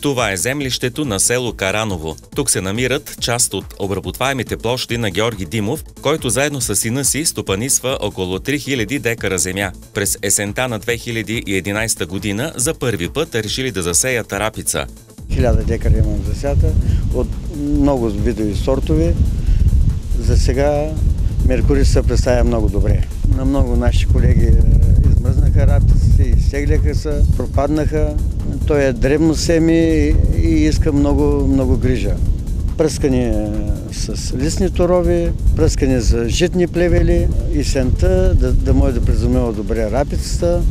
Това е землището на село Караново. Тук се намират част от обработваемите площи на Георги Димов, който заедно с сина си стопанисва около 3000 декара земя. През есента на 2011 година за първи път решили да засеят рапица. 1000 декара имам засята от много видови сортове. За сега Меркурий се представя много добре. На много наши колеги измръзнаха рапиците, изтегляха се, пропаднаха. Той е дребно семе и иска много грижа. Пръскане с листни торови, пръскане за житни плевели, есента да може да презумева добре рапицата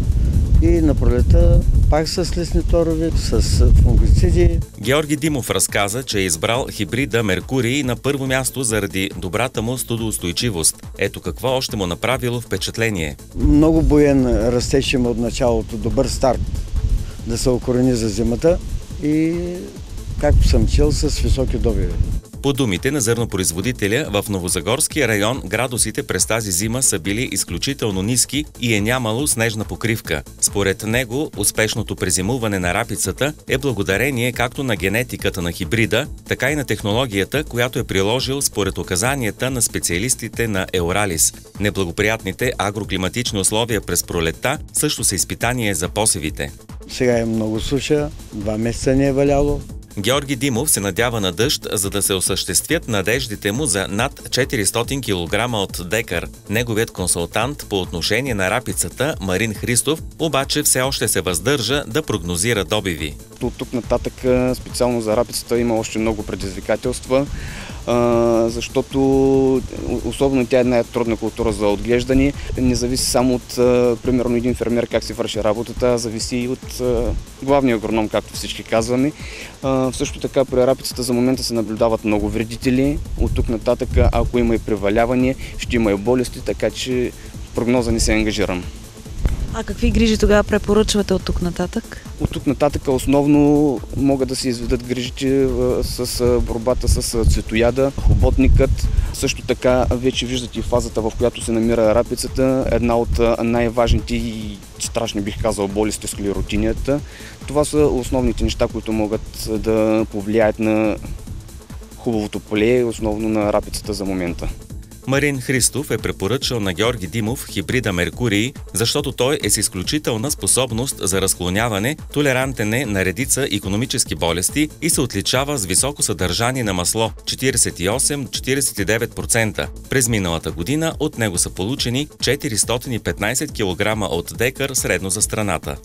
и на пролета пак с листни торови, с фунгициди. Георги Димов разказа, че е избрал хибрида Меркурий на първо място заради добрата му студоустойчивост. Ето какво още му направило впечатление. Много буен растеж има от началото, добър старт да се укорени за зимата и, както съм чел, с високи добиви. По думите на зърнопроизводителя, в Новозагорския район градусите през тази зима са били изключително ниски и е нямало снежна покривка. Според него, успешното презимуване на рапицата е благодарение както на генетиката на хибрида, така и на технологията, която е приложил според указанията на специалистите на Еоралис. Неблагоприятните агроклиматични условия през пролетта също са изпитание за посевите. Сега е много суша, 2 месеца не е валяло. Георги Димов се надява на дъжд, за да се осъществят надеждите му за над 400 кг от декар. Неговият консултант по отношение на рапицата, Марин Христов, обаче все още се въздържа да прогнозира добиви. От тук нататък специално за рапицата има още много предизвикателства, защото особено тя е една трудна култура за отглеждане. Не зависи само от, примерно, един фермер как си върши работата, зависи и от главния агроном, както всички казваме. Също така при рапицата за момента се наблюдават много вредители. От тук нататък, ако има и преваляване, ще има и болести, така че прогноза не се ангажирам. А какви грижи тогава препоръчвате от тук нататък? От тук нататък основно могат да се изведат грижите с борбата с цветояда, хоботникът. Също така вече виждате и фазата, в която се намира рапицата. Една от най-важните и страшни, бих казал, болести, склеротинията. Това са основните неща, които могат да повлияят на хубавото поле, основно на рапицата за момента. Марин Христов е препоръчал на Георги Димов хибрида Меркурий, защото той е с изключителна способност за разклоняване, толерантен е на редица икономически болести и се отличава с високо съдържание на масло – 48-49%. През миналата година от него са получени 415 кг от декар средно за страната.